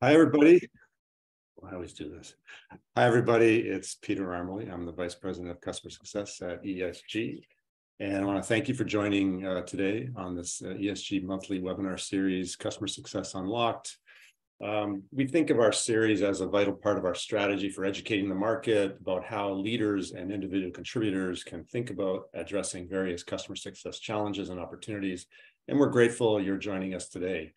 Hi, everybody. Well, I always do this. Hi, everybody. It's Peter Armley. I'm the Vice President of Customer Success at ESG. And I want to thank you for joining today on this ESG monthly webinar series, Customer Success Unlocked. We think of our series as a vital part of our strategy for educating the market about how leaders and individual contributors can think about addressing various customer success challenges and opportunities. And we're grateful you're joining us today.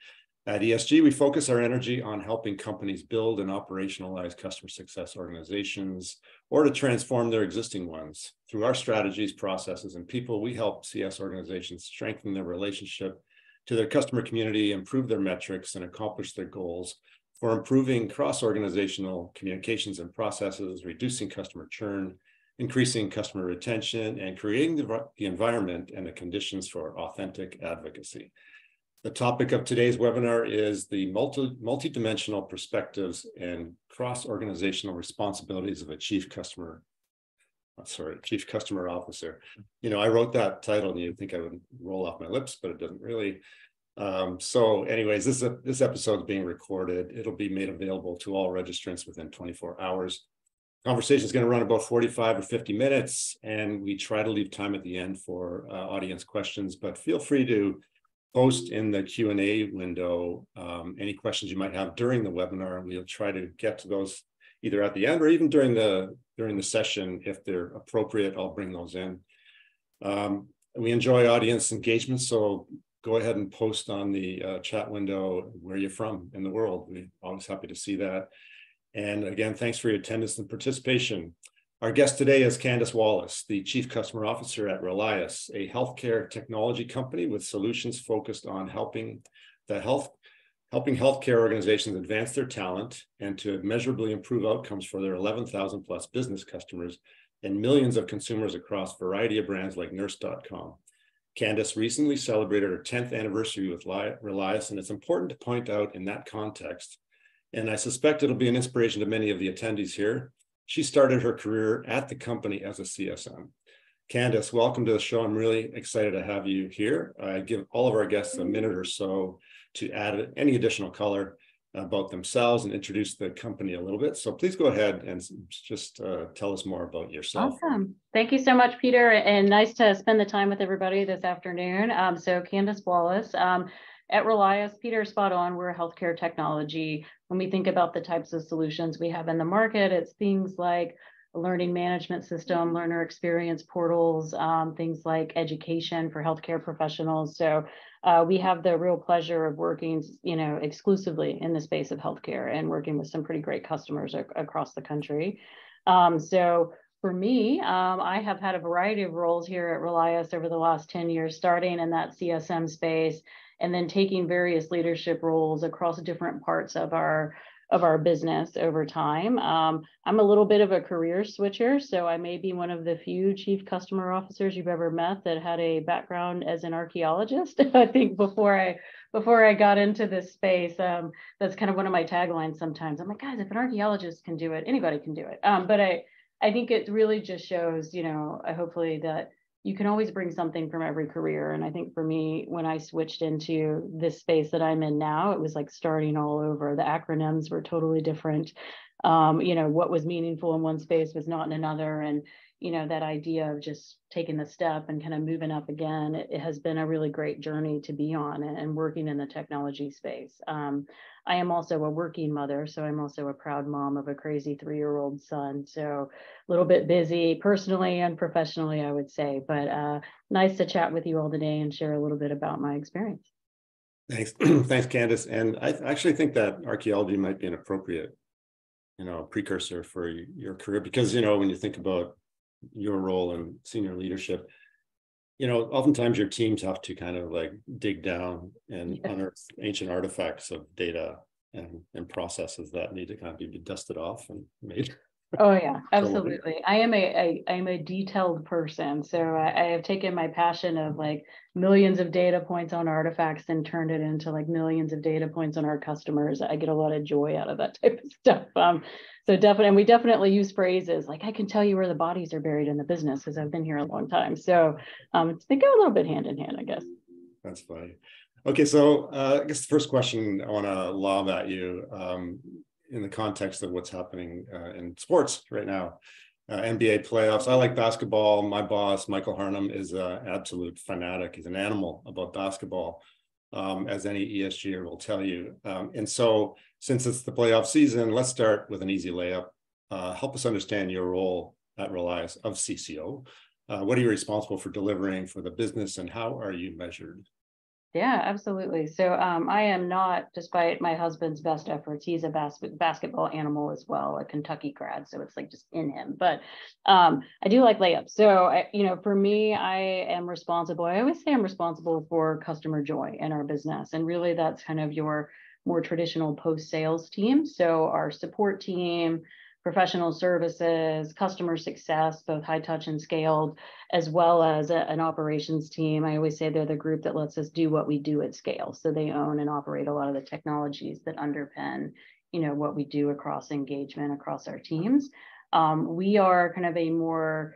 At ESG, we focus our energy on helping companies build and operationalize customer success organizations or to transform their existing ones. Through our strategies, processes, and people, we help CS organizations strengthen their relationship to their customer community, improve their metrics, and accomplish their goals for improving cross-organizational communications and processes, reducing customer churn, increasing customer retention, and creating the environment and the conditions for authentic advocacy. The topic of today's webinar is the multidimensional perspectives and cross-organizational responsibilities of a chief customer officer. You know, I wrote that title and you'd think I would roll off my lips, but it doesn't really. So anyways, this episode is being recorded. It'll be made available to all registrants within 24 hours. Conversation is going to run about 45 or 50 minutes, and we try to leave time at the end for audience questions, but feel free to post in the Q&A window any questions you might have during the webinar. We'll try to get to those either at the end or even during the session. If they're appropriate, I'll bring those in. We enjoy audience engagement, so go ahead and post on the chat window where you're from in the world. We're always happy to see that. And again, thanks for your attendance and participation. Our guest today is Candace Wallace, the Chief Customer Officer at Relias, a healthcare technology company with solutions focused on helping healthcare organizations advance their talent and to measurably improve outcomes for their 11,000 plus business customers and millions of consumers across a variety of brands like nurse.com. Candace recently celebrated her 10th anniversary with Relias, and it's important to point out in that context, and I suspect it'll be an inspiration to many of the attendees here. She started her career at the company as a CSM. Candace, welcome to the show. I'm really excited to have you here. I give all of our guests a minute or so to add any additional color about themselves and introduce the company a little bit. So please go ahead and just tell us more about yourself. Awesome. Thank you so much, Peter, and nice to spend the time with everybody this afternoon. So Candace Wallace. At Relias, Peter, spot on, we're a healthcare technology. When we think about the types of solutions we have in the market, it's things like a learning management system, learner experience portals, things like education for healthcare professionals. So we have the real pleasure of working, exclusively in the space of healthcare and working with some pretty great customers across the country. So for me, I have had a variety of roles here at Relias over the last 10 years, starting in that CSM space, and then taking various leadership roles across different parts of our business over time. I'm a little bit of a career switcher, so I may be one of the few chief customer officers you've ever met that had a background as an archaeologist. I think before I got into this space, that's kind of one of my taglines sometimes. I'm like, guys, if an archaeologist can do it, anybody can do it. But I think it really just shows, hopefully that you can always bring something from every career. And I think for me, when I switched into this space that I'm in now, it was like starting all over. The acronyms were totally different. What was meaningful in one space was not in another. And, that idea of just taking the step and kind of moving up again, it has been a really great journey to be on and working in the technology space. I am also a working mother, so I'm also a proud mom of a crazy 3-year-old son. So a little bit busy personally and professionally, I would say, but nice to chat with you all today and share a little bit about my experience. Thanks, thanks, Candace. And I actually think that archaeology might be an appropriate, precursor for your career, because, when you think about your role in senior leadership, oftentimes your teams have to kind of like dig down and unearth ancient artifacts of data and processes that need to kind of be dusted off and made. Oh yeah, absolutely. I am a detailed person. So I have taken my passion of like millions of data points on artifacts and turned it into like millions of data points on our customers. I get a lot of joy out of that type of stuff. So definitely, we definitely use phrases like, I can tell you where the bodies are buried in the business because I've been here a long time. So they go a little bit hand in hand, I guess. That's funny. Okay, so I guess the first question I want to lob at you in the context of what's happening in sports right now, NBA playoffs. I like basketball. My boss, Michael Harnum, is an absolute fanatic. He's an animal about basketball, as any ESGer will tell you. And so since it's the playoff season, let's start with an easy layup. Help us understand your role at Relias of CCO. What are you responsible for delivering for the business, and how are you measured? Yeah, absolutely. So I am not, despite my husband's best efforts, he's a basketball animal as well, a Kentucky grad. So it's like just in him. But I do like layups. So, for me, I am responsible. I always say I'm responsible for customer joy in our business. And really, that's kind of your more traditional post-sales team. So our support team, professional services, customer success, both high touch and scaled, as well as an operations team. I always say they're the group that lets us do what we do at scale. So they own and operate a lot of the technologies that underpin, what we do across engagement across our teams. We are kind of a more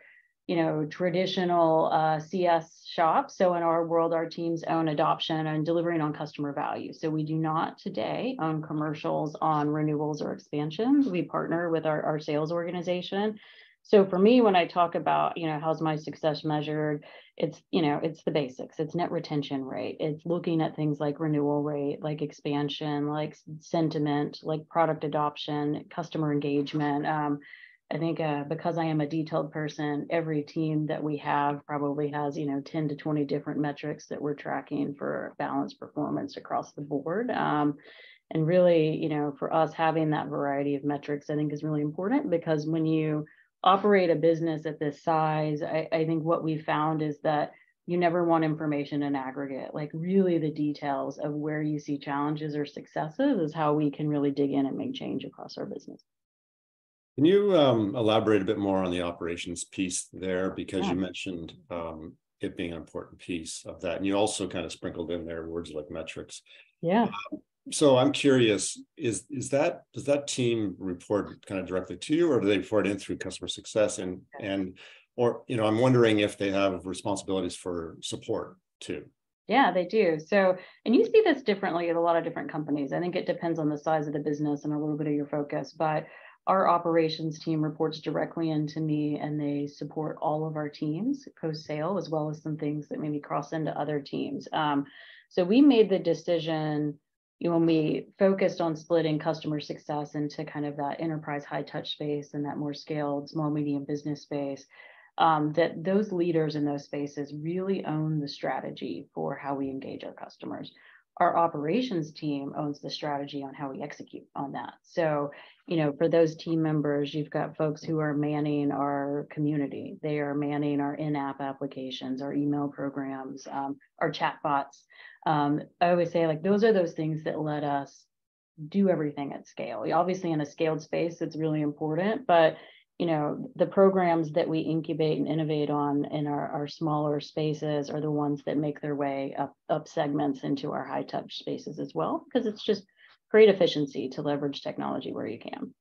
traditional CS shop. So in our world, our teams own adoption and delivering on customer value. So we do not today own commercials on renewals or expansions. We partner with our sales organization. So for me, when I talk about, how's my success measured, it's the basics. It's net retention rate. It's looking at things like renewal rate, like expansion, like sentiment, like product adoption, customer engagement. I think because I am a detailed person, every team that we have probably has, 10 to 20 different metrics that we're tracking for balanced performance across the board. And really, for us, having that variety of metrics, I think is really important, because when you operate a business at this size, I think what we found is that you never want information in aggregate. Like really the details of where you see challenges or successes is how we can really dig in and make change across our business. Can you elaborate a bit more on the operations piece there? Because Yeah. you mentioned it being an important piece of that. And you also kind of sprinkled in there words like metrics. Yeah. So I'm curious, does that team report kind of directly to you, or do they report in through customer success? Or I'm wondering if they have responsibilities for support too. Yeah, they do. So, and you see this differently at a lot of different companies. I think it depends on the size of the business and a little bit of your focus, but our operations team reports directly into me, and they support all of our teams post-sale, as well as some things that maybe cross into other teams. So we made the decision, when we focused on splitting customer success into kind of that enterprise high touch space and that more scaled small medium business space, that those leaders in those spaces really own the strategy for how we engage our customers. Our operations team owns the strategy on how we execute on that. So, for those team members, you've got folks who are manning our community. They are manning our in-app applications, our email programs, our chatbots. I always say, like, those are those things that let us do everything at scale. Obviously, in a scaled space, it's really important, but the programs that we incubate and innovate on in our smaller spaces are the ones that make their way up segments into our high touch spaces as well, because it's just great efficiency to leverage technology where you can.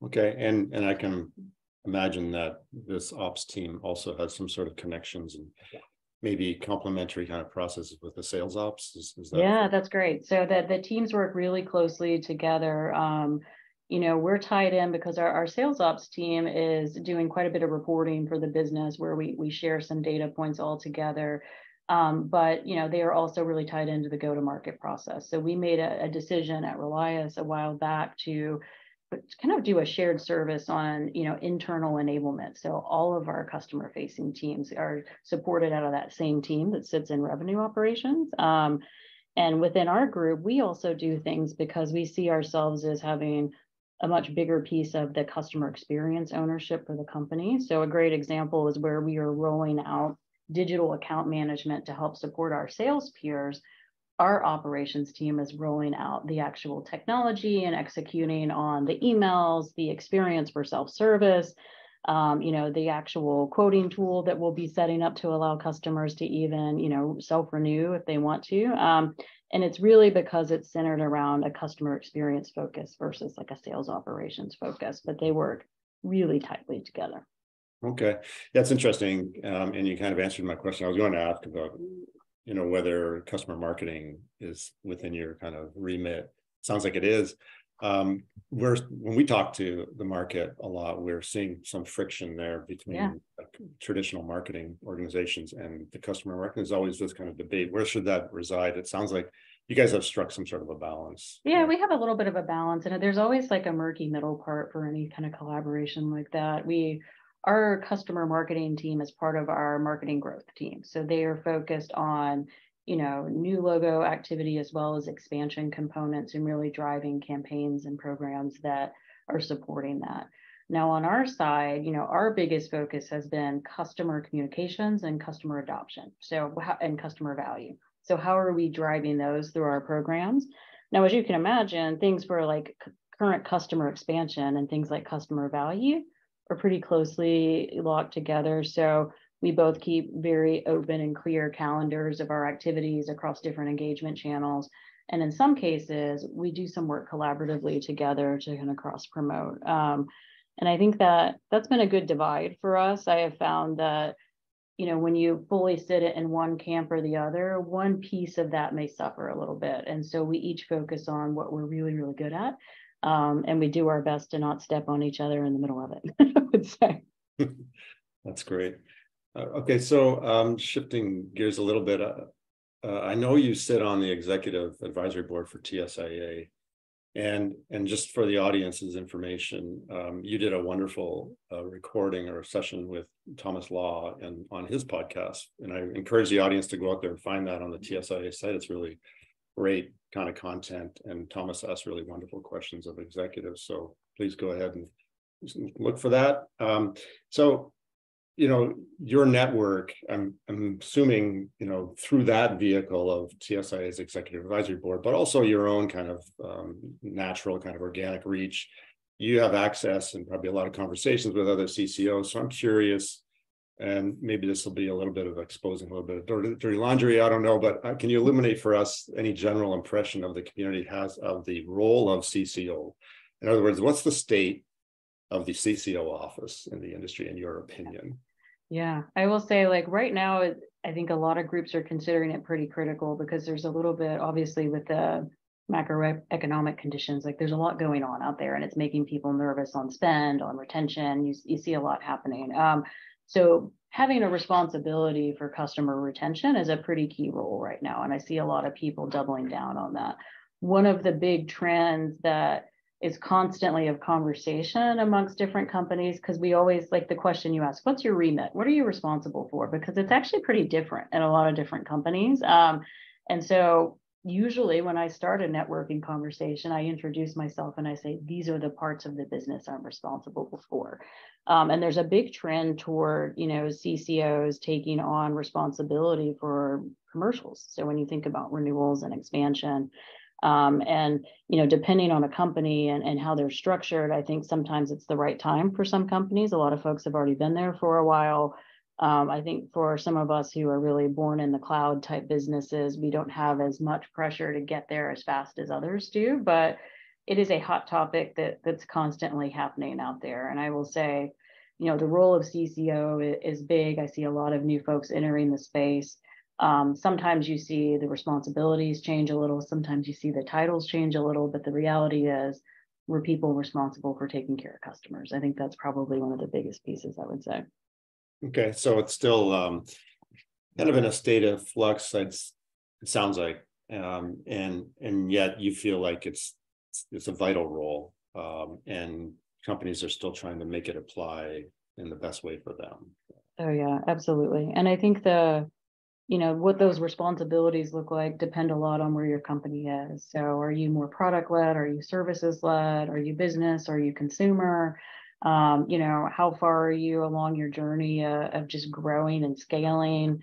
Okay, and I can imagine that this ops team also has some sort of connections and maybe complementary kind of processes with the sales ops. Is that? Yeah, that's great. So that the teams work really closely together. We're tied in because our sales ops team is doing quite a bit of reporting for the business, where we share some data points all together. But they are also really tied into the go-to-market process. So we made a decision at Relias a while back to kind of do a shared service on internal enablement. So all of our customer-facing teams are supported out of that same team that sits in revenue operations. And within our group, we also do things because we see ourselves as having a much bigger piece of the customer experience ownership for the company. So a great example is where we are rolling out digital account management to help support our sales peers. Our operations team is rolling out the actual technology and executing on the emails, the experience for self-service, the actual quoting tool that we'll be setting up to allow customers to even, self-renew if they want to. And it's really because it's centered around a customer experience focus versus like a sales operations focus, but they work really tightly together. Okay, that's interesting. And you kind of answered my question. I was going to ask about, whether customer marketing is within your kind of remit. Sounds like it is. When we talk to the market a lot, we're seeing some friction there between traditional marketing organizations and the customer marketing. There's always this kind of debate. Where should that reside? It sounds like you guys have struck some sort of a balance. Yeah, we have a little bit of a balance, and there's always like a murky middle part for any kind of collaboration like that. Our customer marketing team is part of our marketing growth team. So they are focused on, new logo activity as well as expansion components and really driving campaigns and programs that are supporting that. Now, on our side, our biggest focus has been customer communications and customer adoption. And customer value. So how are we driving those through our programs? Now, as you can imagine, things for like current customer expansion and things like customer value are pretty closely locked together. So we both keep very open and clear calendars of our activities across different engagement channels. And in some cases, we do some work collaboratively together to kind of cross promote. And I think that's been a good divide for us. I have found that, when you fully sit it in one camp or the other, one piece of that may suffer a little bit. And so we each focus on what we're really, really good at. And we do our best to not step on each other in the middle of it, I would say. That's great. Okay, so shifting gears a little bit, I know you sit on the executive advisory board for TSIA, and just for the audience's information, you did a wonderful recording or session with Thomas Law and on his podcast, and I encourage the audience to go out there and find that on the TSIA site. It's really great kind of content, and Thomas asked really wonderful questions of executives. So please go ahead and look for that. So, your network, I'm assuming, through that vehicle of TSIA's executive advisory board, but also your own kind of natural kind of organic reach, you have access and probably a lot of conversations with other CCOs. So I'm curious, and maybe this will be a little bit of exposing a little bit of dirty laundry, I don't know, but can you illuminate for us any general impression of the community has of the role of CCO? In other words, what's the state of the CCO office in the industry, in your opinion? Yeah, I will say, like, right now, I think a lot of groups are considering it pretty critical because there's a little bit, obviously, with the macroeconomic conditions, like there's a lot going on out there, and it's making people nervous on spend, on retention. You see a lot happening. So having a responsibility for customer retention is a pretty key role right now. And I see a lot of people doubling down on that. One of the big trends that is constantly of conversation amongst different companies, because we always like the question you ask, what's your remit? What are you responsible for? Because it's actually pretty different in a lot of different companies. And so usually when I start a networking conversation, I introduce myself and I say, these are the parts of the business I'm responsible for. And there's a big trend toward, CCOs taking on responsibility for commercials. So when you think about renewals and expansion, and, depending on a company and how they're structured, I think sometimes it's the right time for some companies. A lot of folks have already been there for a while. I think for some of us who are really born in the cloud type businesses, we don't have as much pressure to get there as fast as others do, but it is a hot topic that's constantly happening out there. And I will say, the role of CCO is big. I see a lot of new folks entering the space. Sometimes you see the responsibilities change a little. Sometimes you see the titles change a little, but the reality is we're people responsible for taking care of customers. I think that's probably one of the biggest pieces, I would say. Okay, so it's still kind of in a state of flux. It sounds like, and yet you feel like it's a vital role, and companies are still trying to make it apply in the best way for them. Oh yeah, absolutely. And I think what those responsibilities look like depend a lot on where your company is. So are you more product led? Are you services led? Are you business? Are you consumer? How far are you along your journey of just growing and scaling?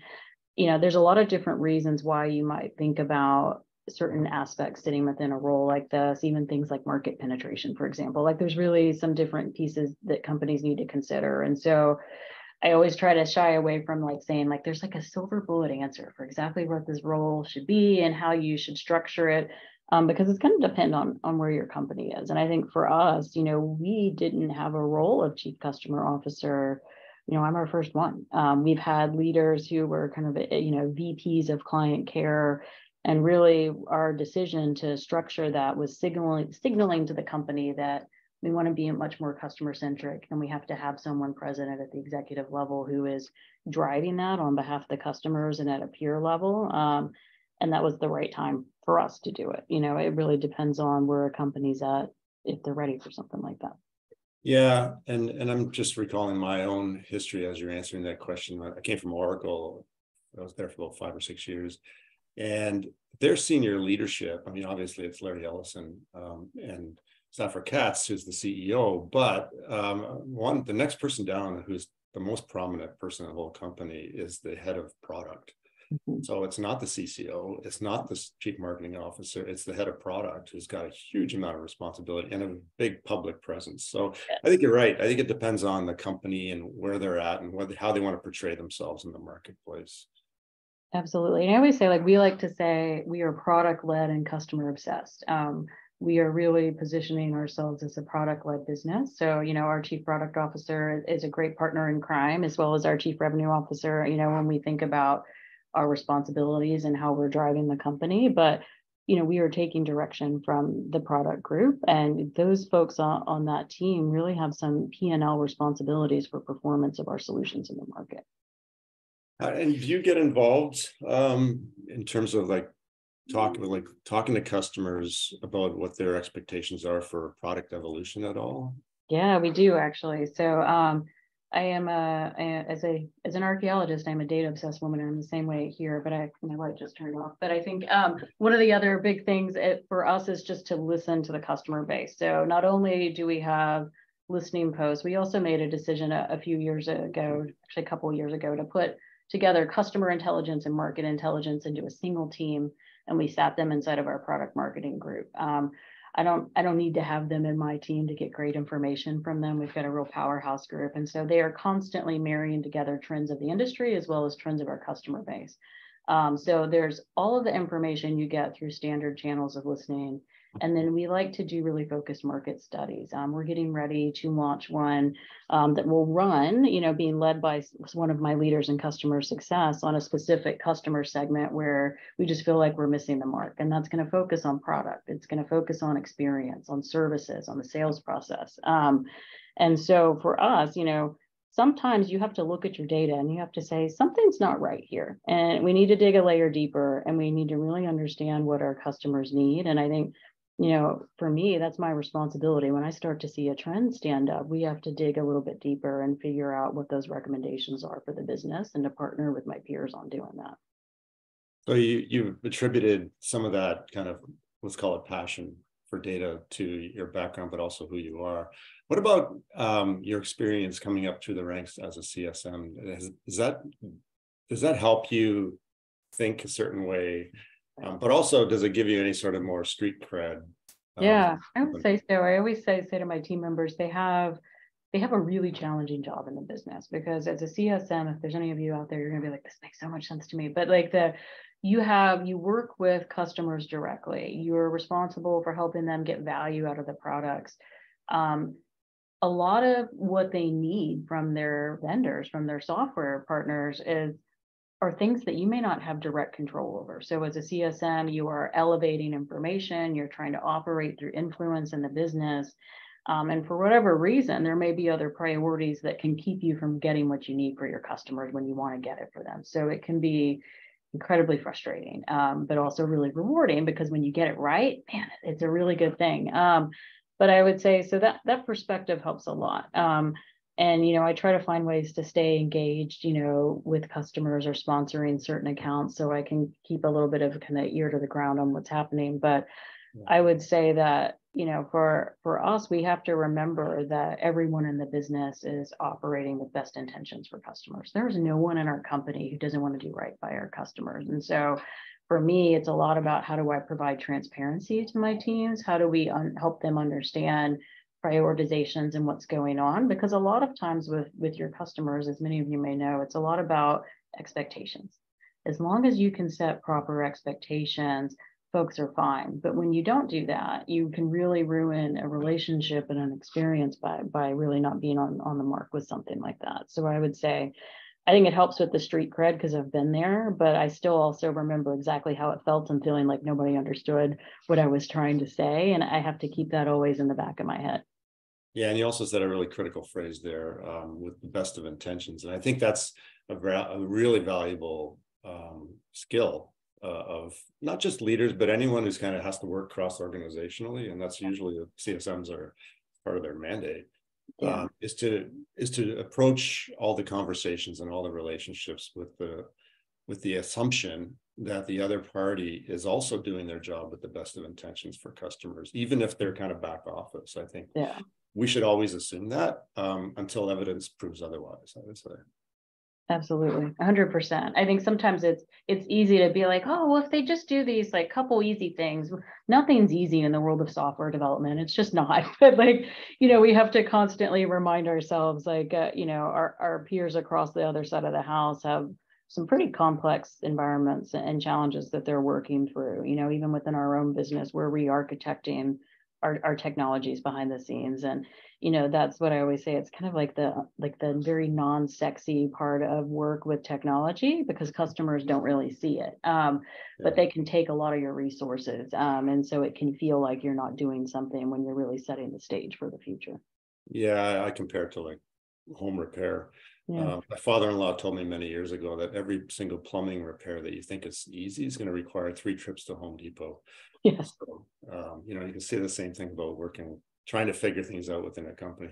There's a lot of different reasons why you might think about certain aspects sitting within a role like this, even things like market penetration, for example. Like there's really some different pieces that companies need to consider. And so I always try to shy away from saying there's a silver bullet answer for exactly what this role should be and how you should structure it, because it's going to depend on where your company is. And I think for us, we didn't have a role of chief customer officer I'm our first one. We've had leaders who were kind of, VPs of client care, and really our decision to structure that was signaling to the company that we want to be much more customer centric, and we have to have someone present at the executive level who is driving that on behalf of the customers and at a peer level. And that was the right time for us to do it. It really depends on where a company's at, if they're ready for something like that. Yeah, and I'm just recalling my own history as you're answering that question. I came from Oracle. I was there for about 5 or 6 years, and their senior leadership, I mean, obviously it's Larry Ellison and Safra Katz, who's the CEO, but the next person down, who's the most prominent person in the whole company, is the head of product. So it's not the CCO, it's not the chief marketing officer, it's the head of product, who's got a huge amount of responsibility and a big public presence. So I think you're right. I think it depends on the company and where they're at and how they want to portray themselves in the marketplace. Absolutely. And I always say, we like to say we are product led and customer obsessed. We are really positioning ourselves as a product led business. So, our chief product officer is a great partner in crime, as well as our chief revenue officer, when we think about our responsibilities and how we're driving the company. But, we are taking direction from the product group, and those folks on that team really have some P&L responsibilities for performance of our solutions in the market. And do you get involved in terms of talking to customers about what their expectations are for product evolution at all? Yeah, we do actually. So I am as an archaeologist, I'm a data obsessed woman, and I'm the same way here, but my light just turned off. But I think one of the other big things for us is just to listen to the customer base. So not only do we have listening posts, we also made a decision a few years ago, actually a couple of years ago, to put together customer intelligence and market intelligence into a single team, and we sat them inside of our product marketing group. I don't need to have them in my team to get great information from them. We've got a real powerhouse group. And so they are constantly marrying together trends of the industry as well as trends of our customer base. So there's all of the information you get through standard channels of listening. And then we like to do really focused market studies. We're getting ready to launch one that will run, being led by one of my leaders in customer success on a specific customer segment where we just feel like we're missing the mark. And that's going to focus on product. It's going to focus on experience, on services, on the sales process. And so for us, sometimes you have to look at your data and you have to say, something's not right here. And we need to dig a layer deeper, and we need to really understand what our customers need. And I think, for me, that's my responsibility. When I start to see a trend stand up, we have to dig a little bit deeper and figure out what those recommendations are for the business, and to partner with my peers on doing that. So you attributed some of that kind of, let's call it passion for data, to your background, but also who you are. What about your experience coming up through the ranks as a CSM? Does that help you think a certain way? But also, does it give you any sort of more street cred? Yeah, I would say so. I always say to my team members, they have a really challenging job in the business, because as a CSM, if there's any of you out there, you're gonna be like, this makes so much sense to me. But you work with customers directly. You're responsible for helping them get value out of the products. A lot of what they need from their vendors, from their software partners, are things that you may not have direct control over. So as a CSM, you are elevating information, you're trying to operate through influence in the business. And for whatever reason, there may be other priorities that can keep you from getting what you need for your customers when you want to get it for them. So it can be incredibly frustrating, but also really rewarding, because when you get it right, man, it's a really good thing. But I would say, so that perspective helps a lot. And, I try to find ways to stay engaged, with customers or sponsoring certain accounts, so I can keep a little bit of kind of ear to the ground on what's happening. But yeah, I would say that, for us, we have to remember that everyone in the business is operating with best intentions for customers. There's no one in our company who doesn't want to do right by our customers. And so for me, it's a lot about, how do I provide transparency to my teams? How do we help them understand prioritizations and what's going on? Because a lot of times with your customers, as many of you may know, it's a lot about expectations. As long as you can set proper expectations, folks are fine. But when you don't do that, you can really ruin a relationship and an experience by really not being on the mark with something like that. So I would say, I think it helps with the street cred because I've been there, but I still also remember exactly how it felt and feeling like nobody understood what I was trying to say. And I have to keep that always in the back of my head. Yeah, and you also said a really critical phrase there, with the best of intentions. And I think that's a really valuable skill of not just leaders, but anyone who's kind of has to work cross-organizationally. And that's usually CSMs are part of their mandate. Yeah. Is to approach all the conversations and all the relationships with the assumption that the other party is also doing their job with the best of intentions for customers, even if they're kind of back office. I think we should always assume that until evidence proves otherwise, I would say. Absolutely, 100%. I think sometimes it's easy to be like, oh, well, if they just do these like couple easy things, nothing's easy in the world of software development. It's just not. But like, we have to constantly remind ourselves, like, our peers across the other side of the house have some pretty complex environments and challenges that they're working through. Even within our own business, we're re-architecting our technologies behind the scenes. And that's what I always say. It's kind of like the very non-sexy part of work with technology, because customers don't really see it, but they can take a lot of your resources, and so it can feel like you're not doing something when you're really setting the stage for the future. Yeah, I compare it to like home repair. My father-in-law told me many years ago that every single plumbing repair that you think is easy is going to require 3 trips to Home Depot. Yes. So, you can say the same thing about trying to figure things out within a company.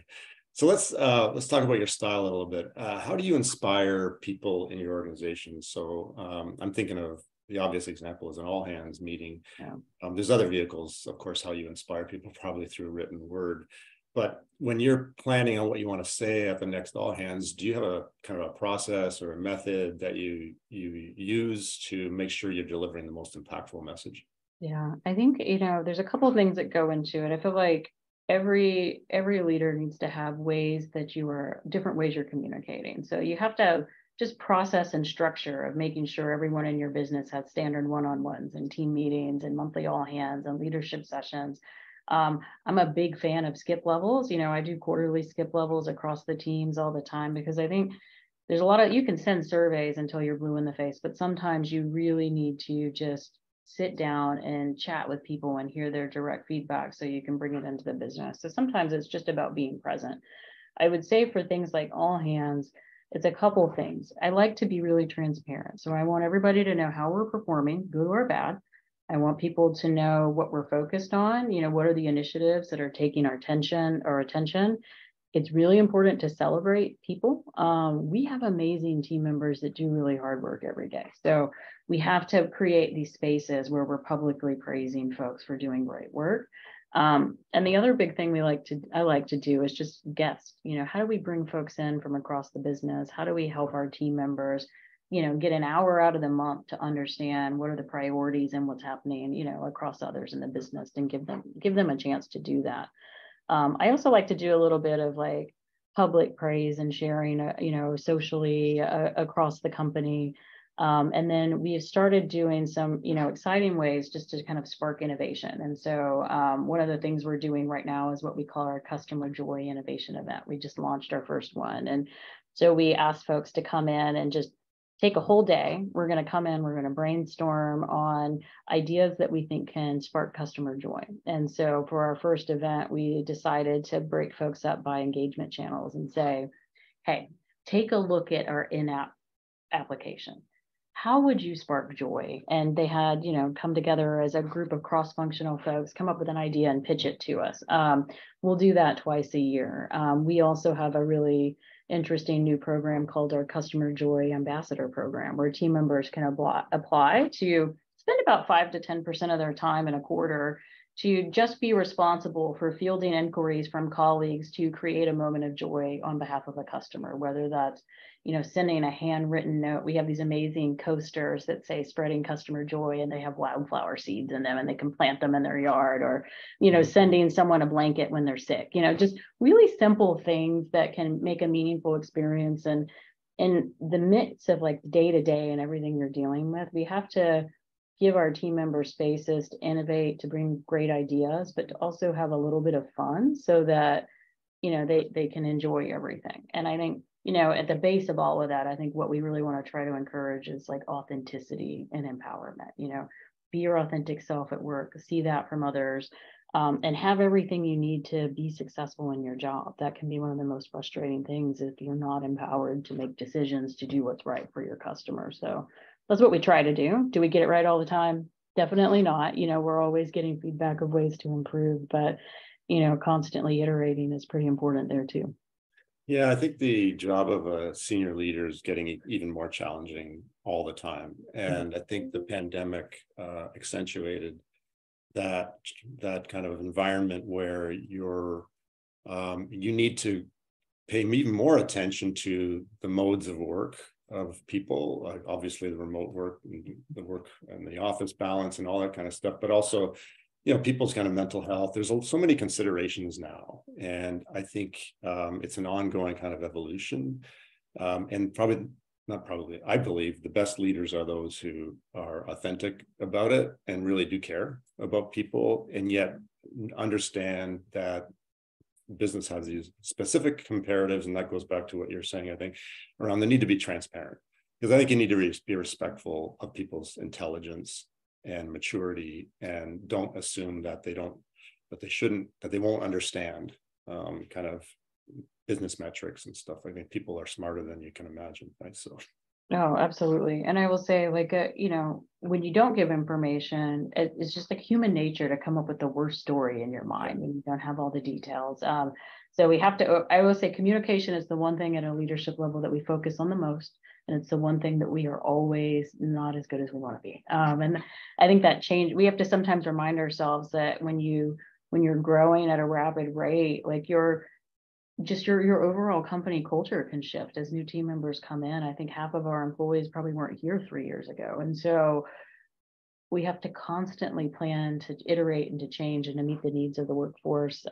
So let's talk about your style a little bit. How do you inspire people in your organization? So I'm thinking of the obvious example is an all hands meeting. There's other vehicles, of course, how you inspire people, probably through written word. But when you're planning on what you want to say at the next all hands, do you have a kind of a process or a method that you use to make sure you're delivering the most impactful message? Yeah, I think, there's a couple of things that go into it. I feel like every leader needs to have different ways you're communicating. So you have to just process and structure of making sure everyone in your business has standard one-on-ones and team meetings and monthly all hands and leadership sessions. I'm a big fan of skip levels. I do quarterly skip levels across the teams all the time, because I think there's a lot of, you can send surveys until you're blue in the face, but sometimes you really need to just sit down and chat with people and hear their direct feedback so you can bring it into the business. So sometimes it's just about being present. I would say for things like all hands, it's a couple things. I like to be really transparent. So I want everybody to know how we're performing, good or bad. I want people to know what we're focused on. What are the initiatives that are taking our attention? It's really important to celebrate people. We have amazing team members that do really hard work every day. So we have to create these spaces where we're publicly praising folks for doing great work. And the other big thing I like to do is just guest. How do we bring folks in from across the business? How do we help our team members, get an hour out of the month to understand what are the priorities and what's happening, across others in the business, and give them a chance to do that. I also like to do a little bit of like public praise and sharing, socially across the company. And then we've started doing some, exciting ways just to kind of spark innovation. And so one of the things we're doing right now is what we call our Customer Joy Innovation Event. We just launched our first one. And so we asked folks to come in and just take a whole day. We're going to come in, we're going to brainstorm on ideas that we think can spark customer joy. And so for our first event, we decided to break folks up by engagement channels and say, hey, take a look at our in-app application. How would you spark joy? And they had, come together as a group of cross-functional folks, come up with an idea and pitch it to us. We'll do that twice a year. We also have a really interesting new program called our Customer Joy Ambassador Program, where team members can apply to spend about 5 to 10% of their time in a quarter to just be responsible for fielding inquiries from colleagues to create a moment of joy on behalf of a customer, whether that's, sending a handwritten note. We have these amazing coasters that say spreading customer joy, and they have wildflower seeds in them and they can plant them in their yard, or, sending someone a blanket when they're sick, just really simple things that can make a meaningful experience. And in the midst of like day to day and everything you're dealing with, we have to give our team members spaces to innovate, to bring great ideas, but to also have a little bit of fun so that, they can enjoy everything. And I think, at the base of all of that, I think what we really want to try to encourage is like authenticity and empowerment. Be your authentic self at work, see that from others, and have everything you need to be successful in your job. That can be one of the most frustrating things if you're not empowered to make decisions to do what's right for your customers. So that's what we try to do. Do we get it right all the time? Definitely not. We're always getting feedback of ways to improve, but constantly iterating is pretty important there too. Yeah, I think the job of a senior leader is getting even more challenging all the time. And I think the pandemic accentuated that kind of environment where you need to pay even more attention to the modes of work of people, obviously the remote work, the work and the office balance and all that kind of stuff, but also people's kind of mental health. There's so many considerations now. And I think it's an ongoing kind of evolution. And I believe the best leaders are those who are authentic about it and really do care about people, and yet understand that business has these specific comparatives. And that goes back to what you're saying, I think, around the need to be transparent. Because I think you need to be respectful of people's intelligence and maturity, and don't assume that they won't understand kind of business metrics and stuff. I think people are smarter than you can imagine, right? So oh, absolutely. And I will say, like, when you don't give information, it's just like human nature to come up with the worst story in your mind when you don't have all the details. So we have to, I will say communication is the one thing at a leadership level that we focus on the most. And it's the one thing that we are always not as good as we want to be. And I think that change, we have to sometimes remind ourselves that when you're growing at a rapid rate, like your overall company culture can shift as new team members come in. I think half of our employees probably weren't here 3 years ago. And so we have to constantly plan to iterate and to change and to meet the needs of the workforce,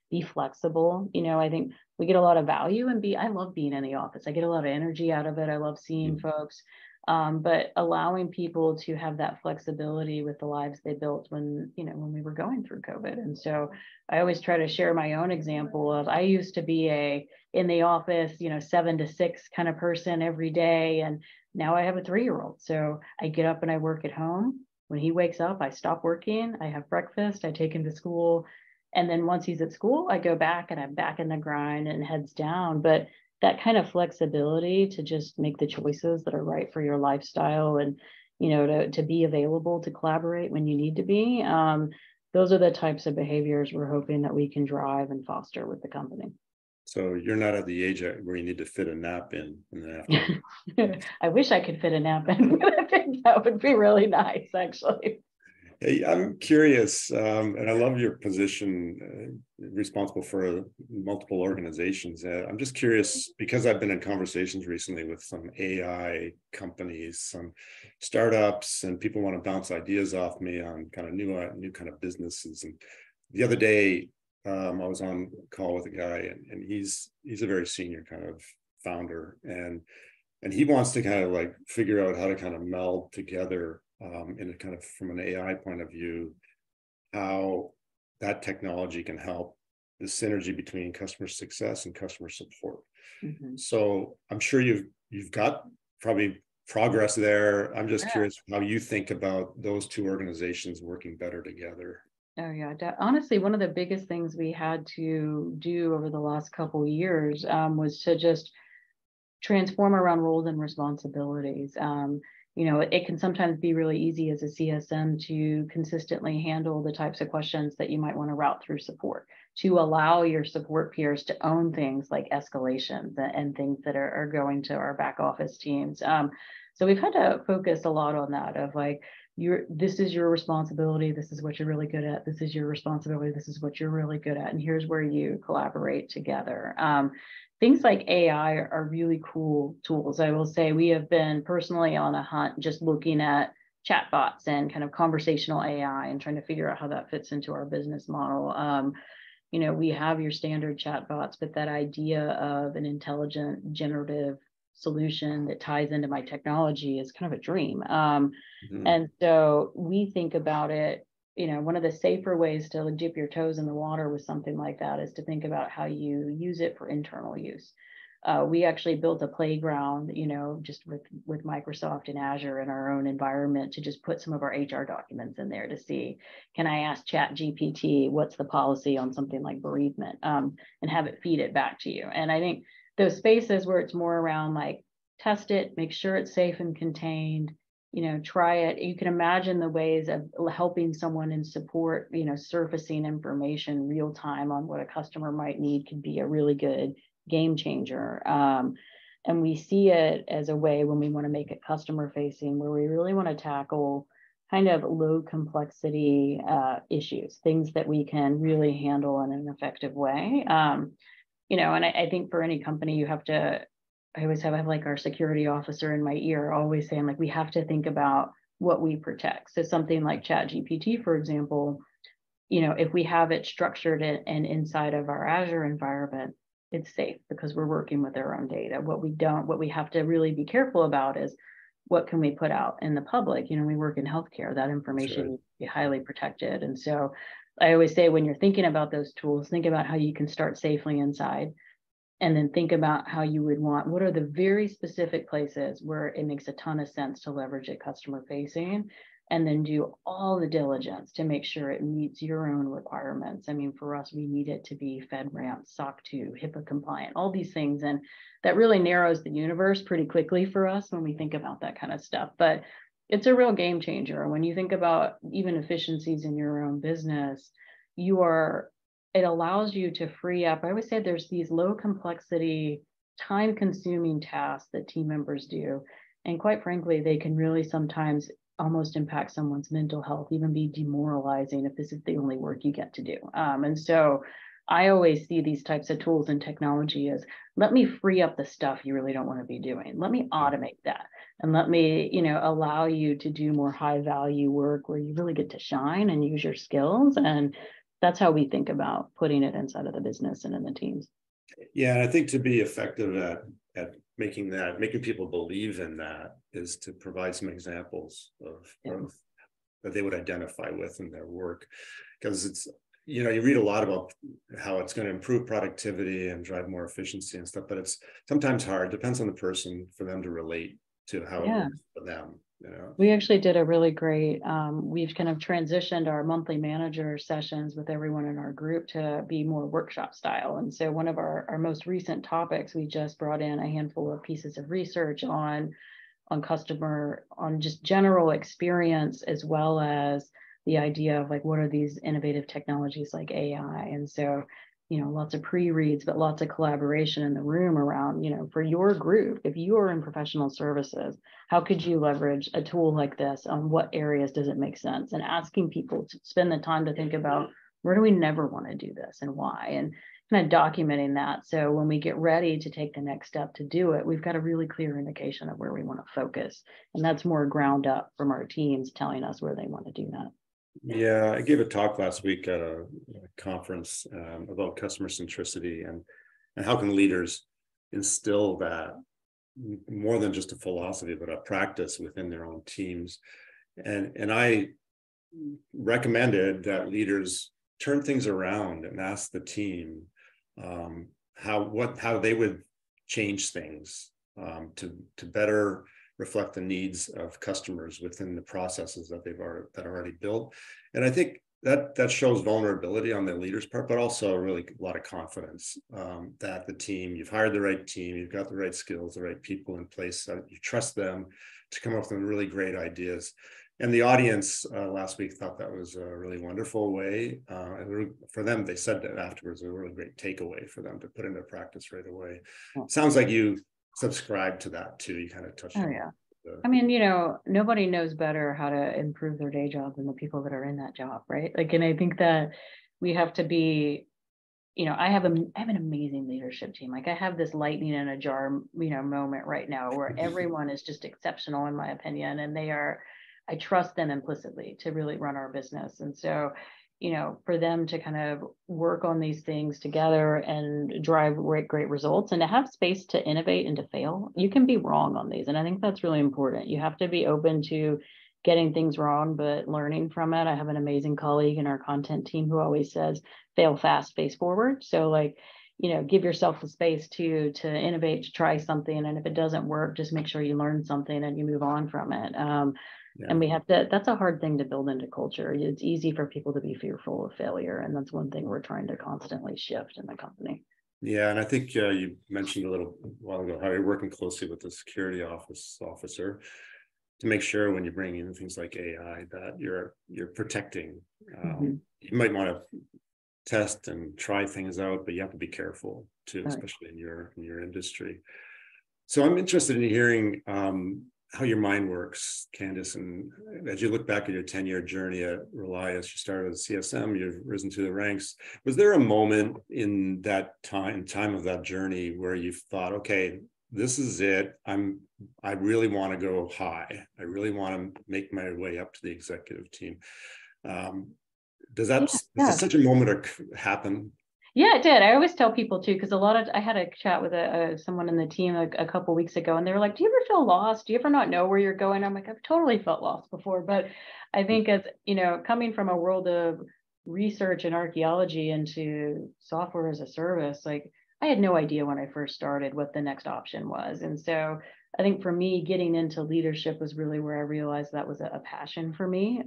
be flexible. I think we get a lot of value I love being in the office. I get a lot of energy out of it. I love seeing folks, but allowing people to have that flexibility with the lives they built when we were going through COVID. And so I always try to share my own example of, I used to be in the office, 7 to 6 kind of person every day. And now I have a 3-year-old. So I get up and I work at home. When he wakes up, I stop working, I have breakfast, I take him to school. And then once he's at school, I go back and I'm back in the grind and heads down. But that kind of flexibility to just make the choices that are right for your lifestyle and, to be available to collaborate when you need to be. Those are the types of behaviors we're hoping that we can drive and foster with the company. So you're not at the age where you need to fit a nap in the afternoon. I wish I could fit a nap in, but I think that would be really nice, actually. Hey, I'm curious, and I love your position, responsible for multiple organizations. I'm just curious, because I've been in conversations recently with some AI companies, some startups, and people want to bounce ideas off me on kind of new kind of businesses. And the other day, I was on a call with a guy, and he's a very senior kind of founder, and he wants to kind of like figure out how to kind of meld together in a kind of from an AI point of view, how that technology can help the synergy between customer success and customer support. So I'm sure you've got probably progress there. I'm just curious how you think about those two organizations working better together. Oh yeah, honestly, one of the biggest things we had to do over the last couple of years was to just transform around roles and responsibilities. It can sometimes be really easy as a CSM to consistently handle the types of questions that you might want to route through support, to allow your support peers to own things like escalations and things that are going to our back office teams. So we've had to focus a lot on that of like, this is your responsibility. This is what you're really good at. This is your responsibility. This is what you're really good at. And here's where you collaborate together. Things like AI are really cool tools. I will say we have been personally on a hunt just looking at chatbots and kind of conversational AI and trying to figure out how that fits into our business model. We have your standard chatbots, but that idea of an intelligent generative solution that ties into my technology is kind of a dream. Mhm. And so we think about it, one of the safer ways to dip your toes in the water with something like that is to think about how you use it for internal use. We actually built a playground, just with Microsoft and Azure in our own environment to just put some of our HR documents in there to see, can I ask Chat GPT, what's the policy on something like bereavement, and have it feed it back to you. And I think those spaces where it's more around like test it, make sure it's safe and contained, try it. You can imagine the ways of helping someone in support, surfacing information real time on what a customer might need could be a really good game changer. And we see it as a way when we want to make it customer facing, where we really want to tackle kind of low complexity issues, things that we can really handle in an effective way. And I think for any company, I always have like our security officer in my ear, always saying like, we have to think about what we protect. So something like Chat GPT, for example, if we have it structured and inside of our Azure environment, it's safe because we're working with our own data. What we have to really be careful about is what can we put out in the public? We work in healthcare, that information needs to be highly protected. And so I always say, when you're thinking about those tools, think about how you can start safely inside, and then think about how you would what are the very specific places where it makes a ton of sense to leverage it customer facing, and then do all the diligence to make sure it meets your own requirements. I mean, for us, we need it to be FedRAMP, SOC 2, HIPAA compliant, all these things. And that really narrows the universe pretty quickly for us when we think about that kind of stuff. But it's a real game changer. When you think about even efficiencies in your own business, it allows you to free up. I always say there's these low complexity, time consuming tasks that team members do. And quite frankly, they can really sometimes almost impact someone's mental health, even be demoralizing if this is the only work you get to do. And so I always see these types of tools and technology as, let me free up the stuff you really don't want to be doing. Let me automate that. And let me, allow you to do more high value work where you really get to shine and use your skills. And that's how we think about putting it inside of the business and in the teams. Yeah, and I think to be effective at making people believe in that is to provide some examples of that they would identify with in their work, because it's, you read a lot about how it's going to improve productivity and drive more efficiency and stuff, but it's sometimes hard, depends on the person, for them to relate to how it works for them. We actually did a really great, we've kind of transitioned our monthly manager sessions with everyone in our group to be more workshop style. And so one of our most recent topics, we just brought in a handful of pieces of research on just general experience, as well as the idea of like, what are these innovative technologies like AI? And so, lots of pre-reads, but lots of collaboration in the room around, for your group, if you are in professional services, how could you leverage a tool like this? On what areas does it make sense? And asking people to spend the time to think about, where do we never want to do this and why? And kind of documenting that. So when we get ready to take the next step to do it, we've got a really clear indication of where we want to focus. And that's more ground up from our teams telling us where they want to do that. Yeah, I gave a talk last week at a conference about customer centricity and how can leaders instill that more than just a philosophy, but a practice within their own teams. And I recommended that leaders turn things around and ask the team how they would change things to better reflect the needs of customers within the processes that are already built. And I think that shows vulnerability on the leader's part, but also really a lot of confidence that the team, you've hired the right team, you've got the right skills, the right people in place, you trust them to come up with really great ideas. And the audience last week thought that was a really wonderful way. And for them, they said that afterwards, a really great takeaway for them to put into practice right away. Sounds like you subscribe to that too. You kind of touched on yeah. I mean, nobody knows better how to improve their day job than the people that are in that job, right? Like, and I think that we have to be, I have an amazing leadership team. Like, I have this lightning in a jar, moment right now where everyone is just exceptional, in my opinion, and I trust them implicitly to really run our business. And so, for them to kind of work on these things together and drive great results and to have space to innovate and to fail. You can be wrong on these. And I think that's really important. You have to be open to getting things wrong, but learning from it. I have an amazing colleague in our content team who always says, fail fast, face forward. So like, give yourself the space to innovate, to try something. And if it doesn't work, just make sure you learn something and you move on from it. And we have to, that's a hard thing to build into culture. It's easy for people to be fearful of failure. And that's one thing we're trying to constantly shift in the company. Yeah, and I think you mentioned a little while ago how you're working closely with the security officer to make sure when you bring in things like AI that you're protecting. You might want to test and try things out, but you have to be careful too, especially in your industry. So I'm interested in hearing how your mind works, Candace, and as you look back at your 10-year journey at Relias, you started as CSM, you've risen to the ranks. Was there a moment in that time of that journey where you thought, okay, this is it, I really want to go high, I really want to make my way up to the executive team? Does such a moment happen? Yeah, it did. I always tell people too, because I had a chat with someone in the team a couple weeks ago, and they were like, "Do you ever feel lost? Do you ever not know where you're going?" I'm like, "I've totally felt lost before," but I think as coming from a world of research and archaeology into software as a service, like I had no idea when I first started what the next option was, and so I think for me, getting into leadership was really where I realized that was a passion for me.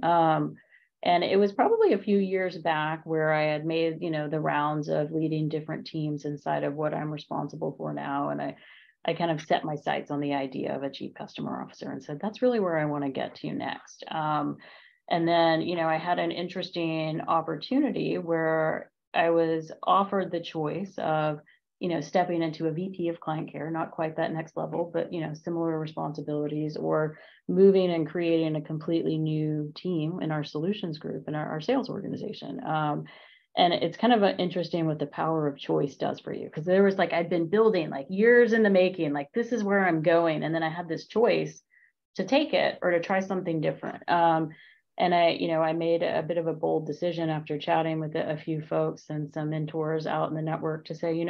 And it was probably a few years back where I had made, the rounds of leading different teams inside of what I'm responsible for now. And I kind of set my sights on the idea of a chief customer officer and said, that's really where I want to get to next. And then, I had an interesting opportunity where I was offered the choice of, stepping into a VP of client care, not quite that next level, but, similar responsibilities, or moving and creating a completely new team in our solutions group and our sales organization. And it's kind of interesting what the power of choice does for you. Because there was I'd been building years in the making, this is where I'm going. And then I had this choice to take it or to try something different. And I made a bit of a bold decision after chatting with a few folks and some mentors out in the network to say,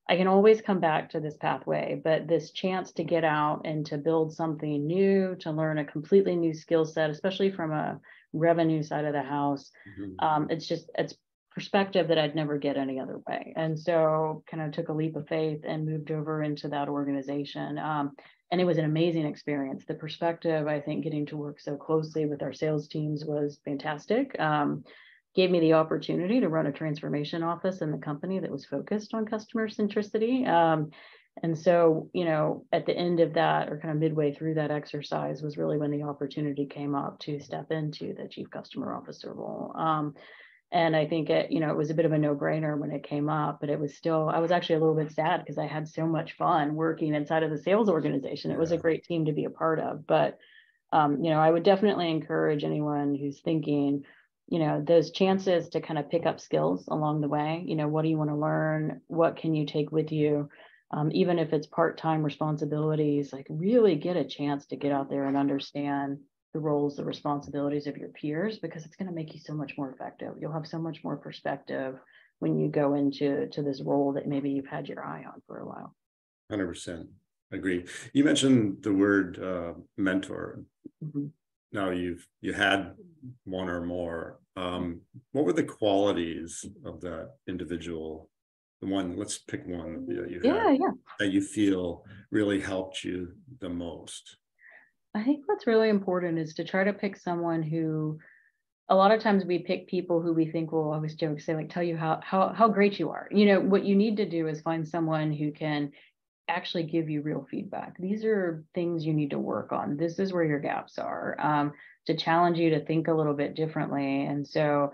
I can always come back to this pathway, but this chance to get out and to build something new, to learn a completely new skill set, especially from a revenue side of the house, it's perspective that I'd never get any other way. And so kind of took a leap of faith and moved over into that organization. And it was an amazing experience. The perspective, I think, getting to work so closely with our sales teams was fantastic. Gave me the opportunity to run a transformation office in the company that was focused on customer centricity. And so, at the end of that, or kind of midway through that exercise, was really when the opportunity came up to step into the chief customer officer role. And I think it was a bit of a no-brainer when it came up, but it was still, I was actually a little bit sad because I had so much fun working inside of the sales organization. It was a great team to be a part of, but, I would definitely encourage anyone who's thinking, those chances to kind of pick up skills along the way, what do you want to learn? What can you take with you? Even if it's part-time responsibilities, really get a chance to get out there and understand the roles, the responsibilities of your peers, because it's going to make you so much more effective. You'll have so much more perspective when you go into this role that maybe you've had your eye on for a while. 100% agree. You mentioned the word mentor. Now you had one or more. What were the qualities of that individual? The one, let's pick one that you had that you feel really helped you the most. I think what's really important is to try to pick someone who, a lot of times we pick people who we think will always joke, say tell you how great you are. What you need to do is find someone who can actually give you real feedback. These are things you need to work on. This is where your gaps are, to challenge you to think a little bit differently. And so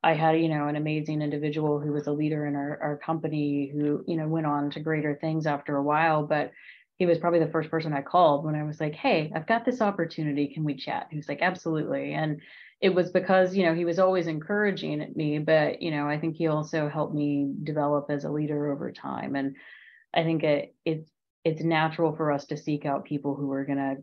I had, an amazing individual who was a leader in our company who, went on to greater things after a while, but he was probably the first person I called when I was like, hey, I've got this opportunity. Can we chat? He was like, absolutely. And it was because, he was always encouraging me, but, I think he also helped me develop as a leader over time. And I think it's it's natural for us to seek out people who are going to,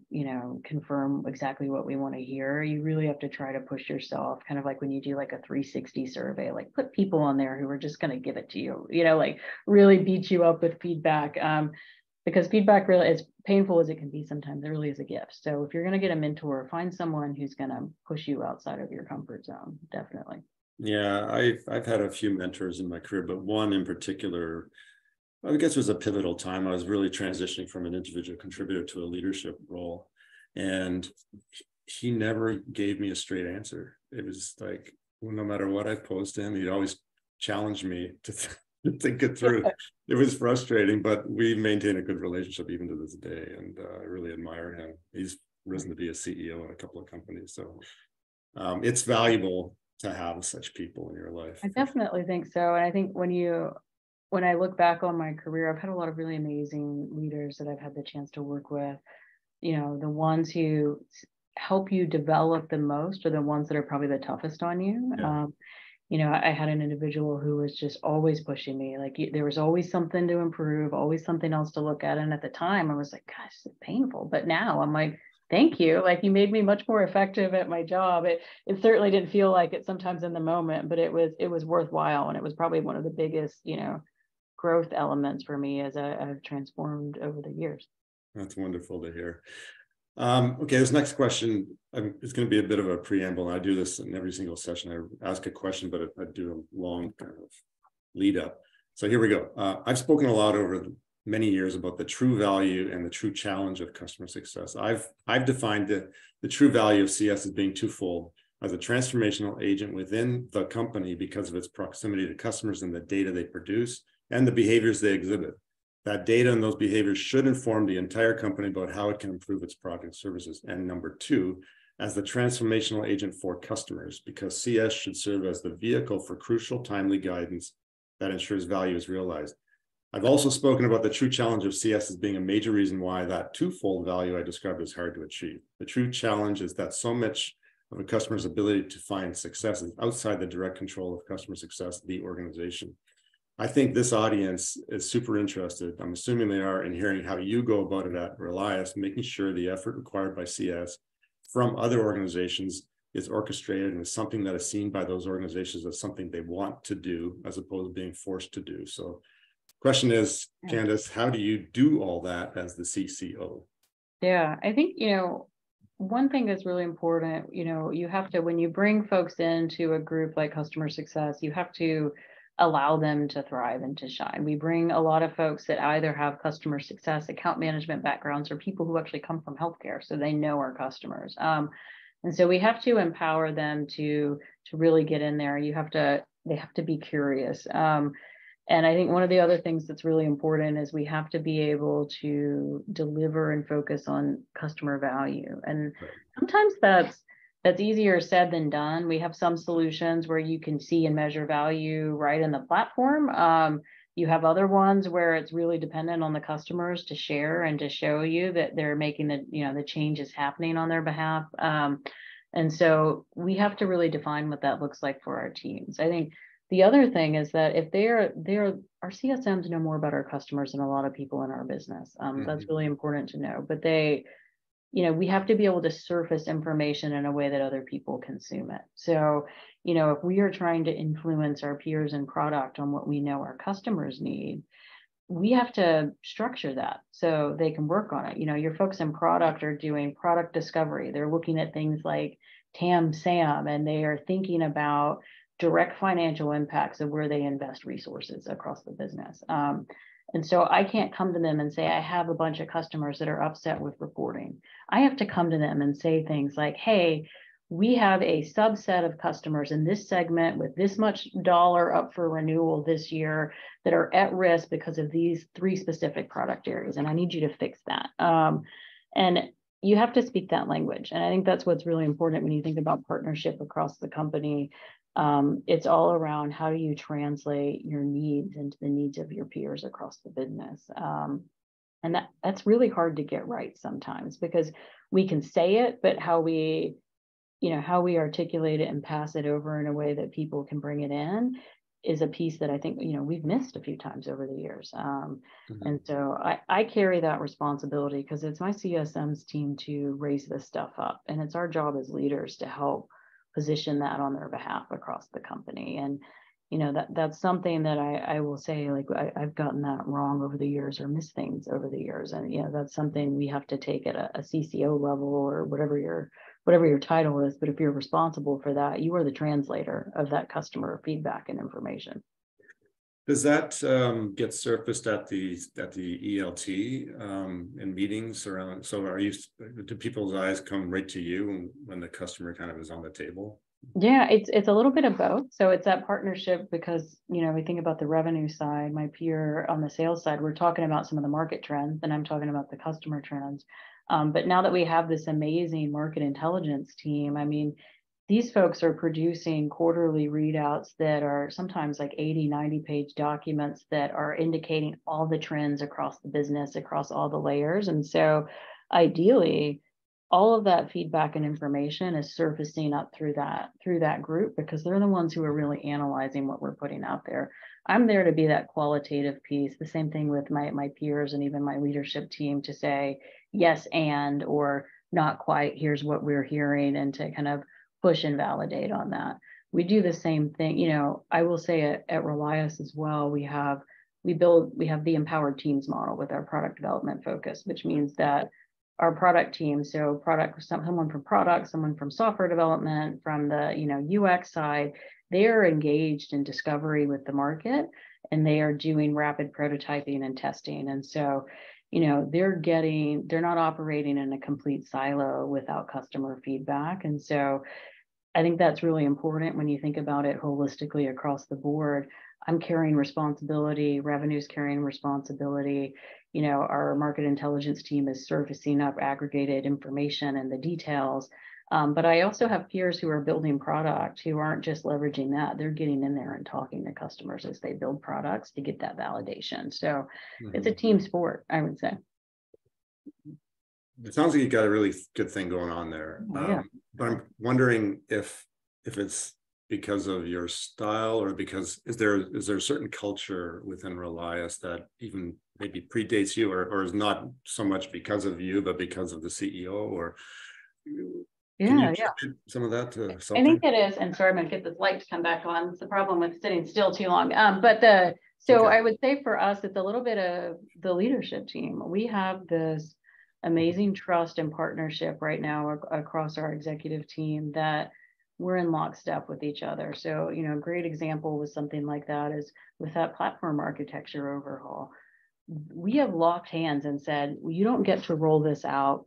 confirm exactly what we want to hear. You really have to try to push yourself, kind of like when you do like a 360 survey, like put people on there who are just going to give it to you, like really beat you up with feedback. Because feedback, really, as painful as it can be sometimes, it really is a gift. So if you're going to get a mentor, find someone who's going to push you outside of your comfort zone. Definitely. Yeah, I've had a few mentors in my career, but one in particular, I guess it was a pivotal time. I was really transitioning from an individual contributor to a leadership role. And he never gave me a straight answer. It was like, well, no matter what I posed to him, he'd always challenge me to think it through. It was frustrating, but we maintain a good relationship even to this day. And I really admire him. He's risen to be a CEO in a couple of companies. So it's valuable to have such people in your life. I definitely think so. And I think when I look back on my career, I've had a lot of really amazing leaders that I've had the chance to work with. The ones who help you develop the most are the ones that are probably the toughest on you. Yeah. I had an individual who was just always pushing me. Like there was always something to improve, always something else to look at. And at the time I was like, gosh, it's painful. But now I'm like, thank you. Like you made me much more effective at my job. It certainly didn't feel like it sometimes in the moment, but it was worthwhile. And it was probably one of the biggest, growth elements for me as I've transformed over the years. That's wonderful to hear. Okay, this next question is going to be a bit of a preamble. I do this in every single session. I ask a question, but I do a long kind of lead up. So here we go. I've spoken a lot over many years about the true value and the true challenge of customer success. I've defined the true value of CS as being twofold: as a transformational agent within the company because of its proximity to customers and the data they produce and the behaviors they exhibit. That data and those behaviors should inform the entire company about how it can improve its product and services. And number two, as the transformational agent for customers, because CS should serve as the vehicle for crucial, timely guidance that ensures value is realized. I've also spoken about the true challenge of CS as being a major reason why that twofold value I described is hard to achieve. The true challenge is that so much of a customer's ability to find success is outside the direct control of customer success, the organization. I think this audience is super interested, I'm assuming they are, in hearing how you go about it at Relias, making sure the effort required by CS from other organizations is orchestrated and is something that is seen by those organizations as something they want to do as opposed to being forced to do. So question is, Candace, how do you do all that as the CCO? Yeah, I think, one thing that's really important, you have to, when you bring folks into a group like customer success, you have to allow them to thrive and to shine. We bring a lot of folks that either have customer success, account management backgrounds, or people who actually come from healthcare, so they know our customers. And so we have to empower them to really get in there. They have to be curious. And I think one of the other things that's really important is we have to be able to deliver and focus on customer value. And sometimes that's easier said than done. We have some solutions where you can see and measure value right in the platform. You have other ones where it's really dependent on the customers to share and to show you that they're making the changes happening on their behalf. And so we have to really define what that looks like for our teams. I think the other thing is that if our CSMs know more about our customers than a lot of people in our business. That's really important to know. But we have to be able to surface information in a way that other people consume it. So, if we are trying to influence our peers in product on what we know our customers need, we have to structure that so they can work on it. Your folks in product are doing product discovery. They're looking at things like TAM, SAM, and they are thinking about direct financial impacts of where they invest resources across the business. And so I can't come to them and say, I have a bunch of customers that are upset with reporting. I have to come to them and say things like, hey, we have a subset of customers in this segment with this much dollar up for renewal this year that are at risk because of these 3 specific product areas. And I need you to fix that. And you have to speak that language. And I think that's what's really important when you think about partnership across the company. It's all around how do you translate your needs into the needs of your peers across the business. And that's really hard to get right sometimes because we can say it, but how we articulate it and pass it over in a way that people can bring it in is a piece that I think, we've missed a few times over the years. Mhm. And so I carry that responsibility because it's my CSM's team to raise this stuff up. And it's our job as leaders to help position that on their behalf across the company. And, that's something that I will say, like, I've gotten that wrong over the years or missed things over the years. And, that's something we have to take at a CCO level or whatever your title is. But if you're responsible for that, you are the translator of that customer feedback and information. Does that get surfaced at the ELT in meetings around? So do people's eyes come right to you when the customer kind of is on the table? Yeah, it's a little bit of both. So it's that partnership because, we think about the revenue side, my peer on the sales side, we're talking about some of the market trends, and I'm talking about the customer trends. But now that we have this amazing market intelligence team, I mean, these folks are producing quarterly readouts that are sometimes like 80, 90-page documents that are indicating all the trends across the business, across all the layers. And so ideally, all of that feedback and information is surfacing up through that group because they're the ones who are really analyzing what we're putting out there. I'm there to be that qualitative piece. The same thing with my peers and even my leadership team to say yes and or not quite. Here's what we're hearing, and to kind of push and validate on that. We do the same thing. I will say at Relias as well. We have the empowered teams model with our product development focus, which means that our product team, so someone from product, someone from software development, from the UX side, they are engaged in discovery with the market, and they are doing rapid prototyping and testing. And so, they're not operating in a complete silo without customer feedback. And so I think that's really important when you think about it holistically across the board. I'm carrying responsibility, revenue's carrying responsibility. Our market intelligence team is surfacing up aggregated information and the details. But I also have peers who are building product who aren't just leveraging that. They're getting in there and talking to customers as they build products to get that validation. So It's a team sport, I would say. It sounds like you got a really good thing going on there. Oh, yeah. But I'm wondering if it's because of your style, or because is there a certain culture within Relias that even maybe predates you, or is not so much because of you, but because of the CEO? Or can you attribute some of that to something? I think it is. And sorry, I'm gonna get this light to come back on. It's the problem with sitting still too long. So I would say for us, it's a little bit of the leadership team. We have this amazing trust and partnership right now across our executive team that we're in lockstep with each other. So, a great example with something like that is with that platform architecture overhaul. We have locked hands and said, well, you don't get to roll this out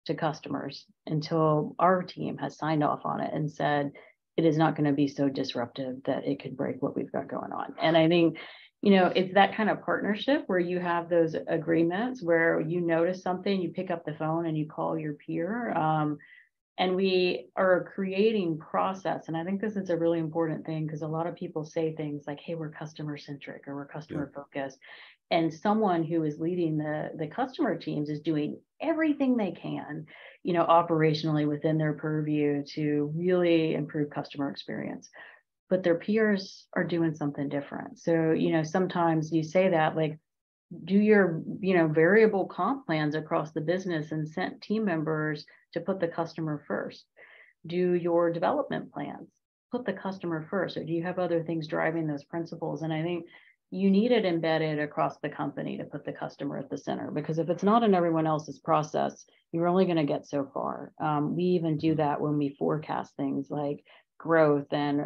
to customers until our team has signed off on it and said it is not going to be so disruptive that it could break what we've got going on. And I think, it's that kind of partnership where you have those agreements where you notice something, you pick up the phone and you call your peer. And we are creating process. And I think this is a really important thing because a lot of people say things like, hey, we're customer centric or we're customer focused. And someone who is leading the customer teams is doing everything they can, operationally within their purview to really improve customer experience. But their peers are doing something different. So, sometimes you say that, like, do your, variable comp plans across the business and send team members to put the customer first. Do your development plans, put the customer first, or do you have other things driving those principles? And I think you need it embedded across the company to put the customer at the center, because if it's not in everyone else's process, you're only going to get so far. We even do that when we forecast things like growth and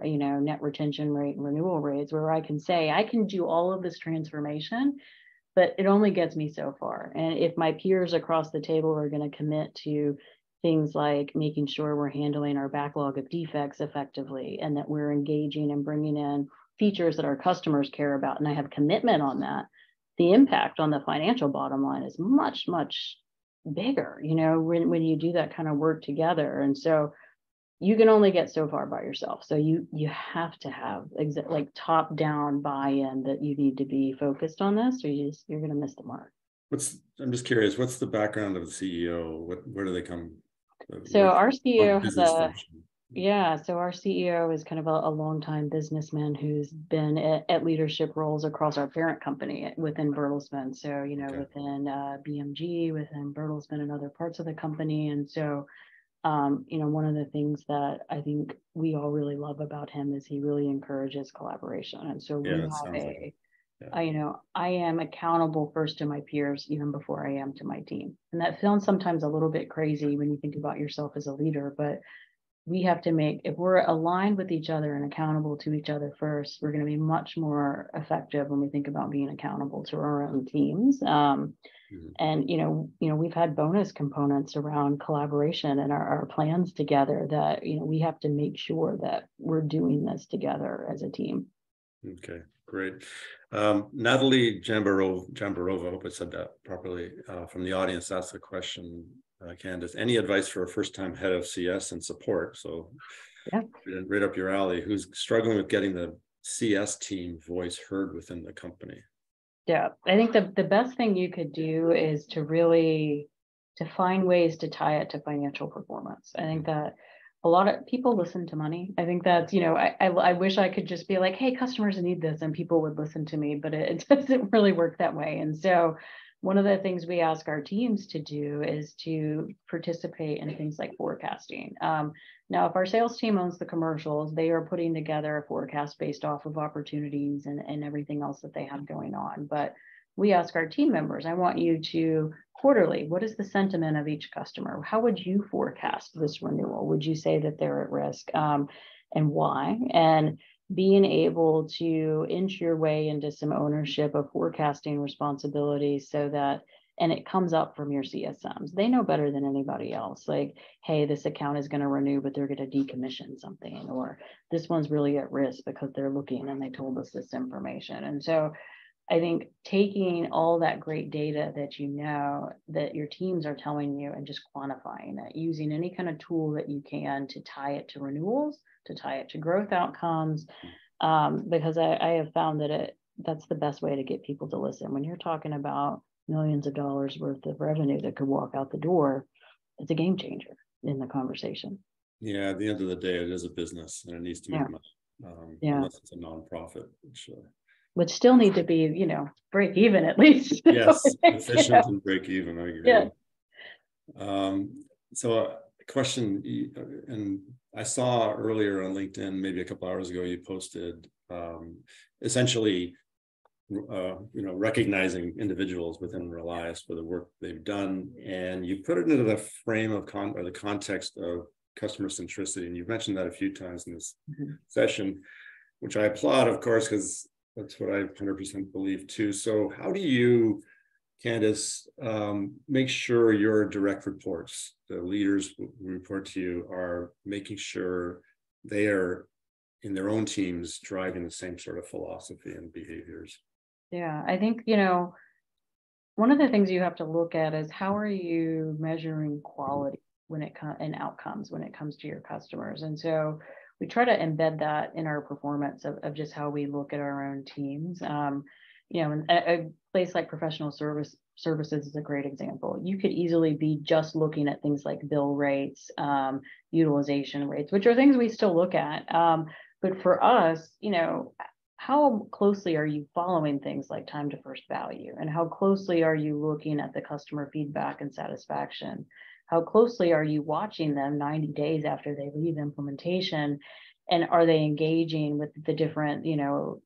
net retention rate and renewal rates, where I can say I can do all of this transformation, but it only gets me so far. And if my peers across the table are going to commit to things like making sure we're handling our backlog of defects effectively, and that we're engaging and bringing in features that our customers care about, and I have commitment on that, the impact on the financial bottom line is much, much bigger, when you do that kind of work together. And so you can only get so far by yourself. So you have to have like top down buy-in that you need to be focused on this, or you're going to miss the mark. I'm just curious, what's the background of the CEO? Where do they come? So our CEO has Yeah, so our CEO is kind of a longtime businessman who's been at leadership roles across our parent company within Bertelsmann. So, Okay. within BMG, within Bertelsmann and other parts of the company. And so, one of the things that I think we all really love about him is he really encourages collaboration. And so Yeah, we it have sounds like it. Yeah. I am accountable first to my peers, even before I am to my team. And that sounds sometimes a little bit crazy when you think about yourself as a leader, but we have to if we're aligned with each other and accountable to each other first, we're going to be much more effective when we think about being accountable to our own teams. And we've had bonus components around collaboration and our plans together that we have to make sure that we're doing this together as a team. Okay, great. Natalie Jambarova, I hope I said that properly, from the audience asked the question, Candace, any advice for a first-time head of CS and support? So Yeah, right up your alley, who's struggling with getting the CS team voice heard within the company? yeah. I think the best thing you could do is to find ways to tie it to financial performance. I think that a lot of people listen to money. I think that's, I wish I could just be like, hey, customers need this, and people would listen to me, but it doesn't really work that way. And so one of the things we ask our teams to do is to participate in things like forecasting. Now, if our sales team owns the commercials, they are putting together a forecast based off of opportunities and everything else that they have going on. But we ask our team members, I want you to quarterly, what is the sentiment of each customer? How would you forecast this renewal? Would you say that they're at risk, and why? And being able to inch your way into some ownership of forecasting responsibilities so that, and it comes up from your CSMs. They know better than anybody else. Like, hey, this account is going to renew, but they're going to decommission something, or this one's really at risk because they're looking and they told us this information. And so I think taking all that great data that that your teams are telling you and just quantifying it, using any kind of tool that you can to tie it to renewals, to tie it to growth outcomes, because I have found that that's the best way to get people to listen. When you're talking about millions of dollars worth of revenue that could walk out the door, it's a game changer in the conversation. Yeah, at the end of the day, it is a business and it needs to make money, unless it's a nonprofit, which still need to be, break even at least. Yes, efficient and break even. I agree. Yeah. So a question, and I saw earlier on LinkedIn, maybe a couple hours ago, you posted essentially, recognizing individuals within Relias for the work they've done, and you put it into the frame of the context of customer centricity, and you've mentioned that a few times in this session, which I applaud, of course, because that's what I 100% believe too. So how do you, Candace, make sure your direct reports, the leaders who report to you, are making sure they are in their own teams driving the same sort of philosophy and behaviors? Yeah, I think, one of the things you have to look at is how are you measuring quality when it comes and outcomes when it comes to your customers. And so we try to embed that in our performance of just how we look at our own teams. And a place like professional services is a great example. You could easily be just looking at things like bill rates, utilization rates, which are things we still look at. But for us, how closely are you following things like time to first value? And how closely are you looking at the customer feedback and satisfaction? How closely are you watching them 90 days after they leave implementation? And are they engaging with the different,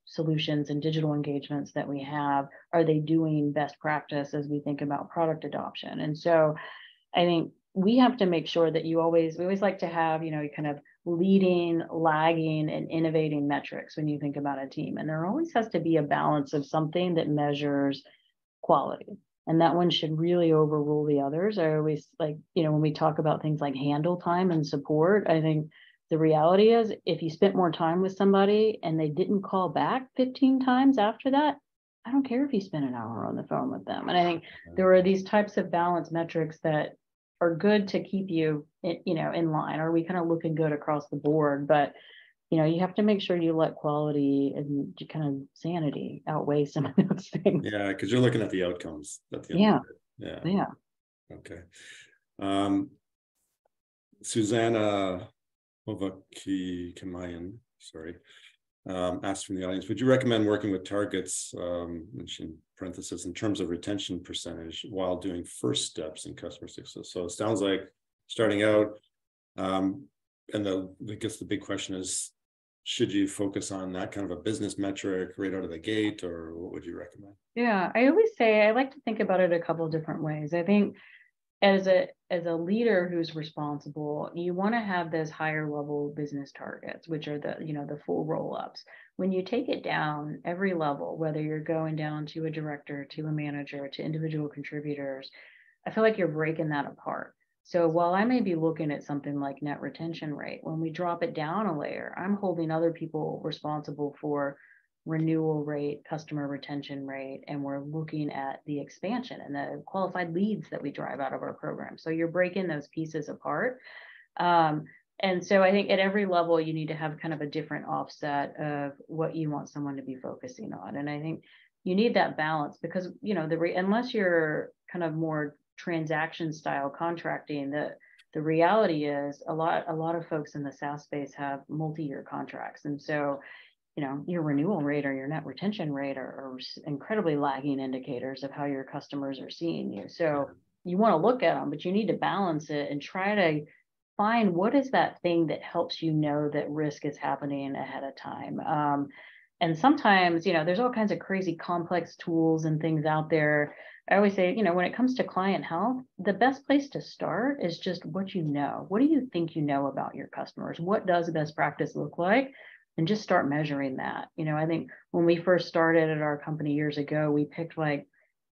solutions and digital engagements that we have? Are they doing best practice as we think about product adoption? And so I think we have to make sure that we always like to have, kind of leading, lagging, and innovating metrics when you think about a team. And there always has to be a balance of something that measures quality. And that one should really overrule the others. I always like, when we talk about things like handle time and support, I think the reality is if you spent more time with somebody and they didn't call back 15 times after that, I don't care if you spent an hour on the phone with them. And I think there are these types of balance metrics that are good to keep you, in line. Are we kind of looking good across the board? But, you have to make sure you let quality and kind of sanity outweigh some of those things. Yeah, because you're looking at the outcomes at the end Yeah. of it. Yeah. Okay. Susanna Kamayan, sorry, asked from the audience, would you recommend working with targets, mentioned parenthesis, in terms of retention percentage while doing first steps in customer success? So it sounds like starting out, and I guess the big question is, should you focus on that kind of a business metric right out of the gate, or what would you recommend? Yeah, I always say I like to think about it a couple of different ways. I think as a leader who's responsible, you want to have those higher level business targets, which are the full roll-ups. When you take it down every level, whether you're going down to a director, to a manager, to individual contributors, I feel like you're breaking that apart. So while I may be looking at something like net retention rate, when we drop it down a layer, I'm holding other people responsible for renewal rate, customer retention rate, and we're looking at the expansion and the qualified leads that we drive out of our program. So you're breaking those pieces apart. And so I think at every level, you need to have kind of a different offset of what you want someone to be focusing on. And I think you need that balance because, unless you're kind of more transaction style contracting, the reality is a lot of folks in the SaaS space have multi-year contracts. And so your renewal rate or your net retention rate are incredibly lagging indicators of how your customers are seeing you. So you want to look at them, but you need to balance it and try to find what is that thing that helps you know that risk is happening ahead of time. And sometimes, there's all kinds of crazy complex tools and things out there. I always say, when it comes to client health, the best place to start is just what you know. What do you think you know about your customers? What does best practice look like? And just start measuring that. I think when we first started at our company years ago, we picked like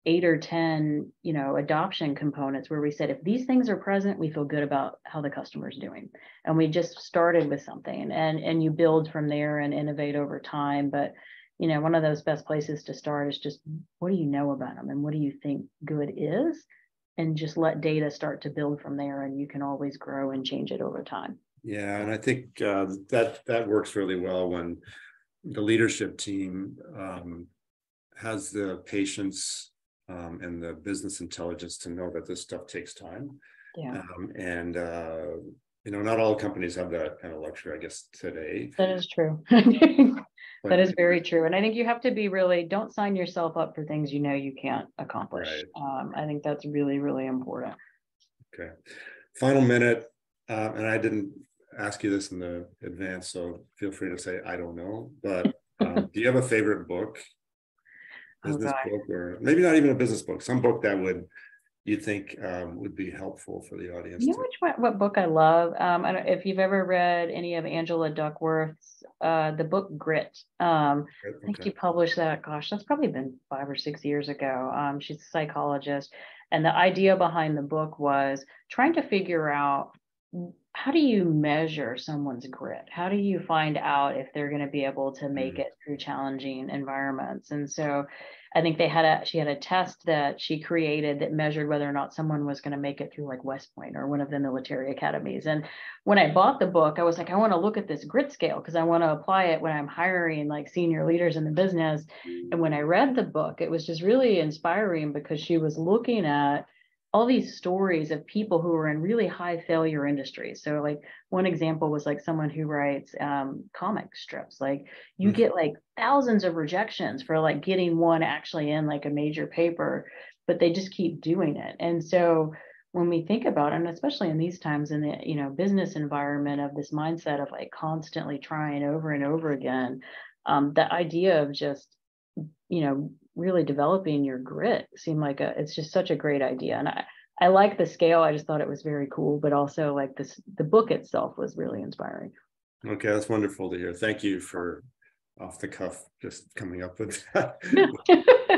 8 or 10, adoption components where we said, if these things are present, we feel good about how the customer's doing. And we just started with something and you build from there and innovate over time. But, one of those best places to start is just, what do you know about them? And what do you think good is? And just let data start to build from there. And you can always grow and change it over time. Yeah, and I think that works really well when the leadership team has the patience and the business intelligence to know that this stuff takes time. Yeah. Not all companies have that kind of luxury, I guess, today. That is true. That is very true. And I think you have to be don't sign yourself up for things you can't accomplish. Right. I think that's really, really important. Okay. Final minute, and I didn't ask you this in the advance, so feel free to say I don't know, but do you have a favorite book? Business book, or maybe not even a business book, some book that you think would be helpful for the audience? What book I love? I don't know if you've ever read any of Angela Duckworth's the book Grit. I think she published that, that's probably been 5 or 6 years ago. She's a psychologist, and the idea behind the book was trying to figure out, how do you measure someone's grit? How do you find out if they're going to be able to make it through challenging environments? And so I think she had a test that she created that measured whether or not someone was going to make it through like West Point or one of the military academies. And when I bought the book, I was like, I want to look at this grit scale because I want to apply it when I'm hiring like senior leaders in the business. And when I read the book, it was just really inspiring because she was looking at all these stories of people who are in really high failure industries. So like one example was like someone who writes comic strips. Like you get like thousands of rejections for like getting one actually in like a major paper, but they just keep doing it. And so when we think about it, and especially in these times in the business environment of this mindset of like constantly trying over and over again, the idea of just really developing your grit seemed like it's just such a great idea. And I like the scale. I just thought it was very cool, but also like the book itself was really inspiring. Okay, that's wonderful to hear. Thank you for off the cuff just coming up with that.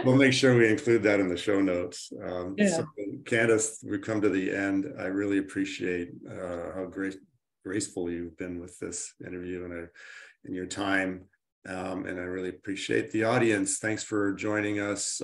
We'll make sure we include that in the show notes. So Candace, we've come to the end. I really appreciate how graceful you've been with this interview and your time. And I really appreciate the audience. Thanks for joining us.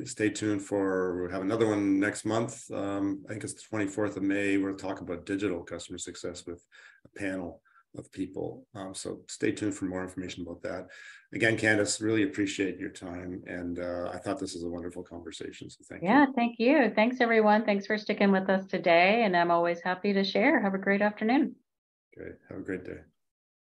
Stay tuned we'll have another one next month. I think it's the 24th of May. We'll talk about digital customer success with a panel of people. So stay tuned for more information about that. Again, Candace, really appreciate your time. And I thought this was a wonderful conversation. So thank you. Yeah, thank you. Thanks, everyone. Thanks for sticking with us today. And I'm always happy to share. Have a great afternoon. Okay, have a great day.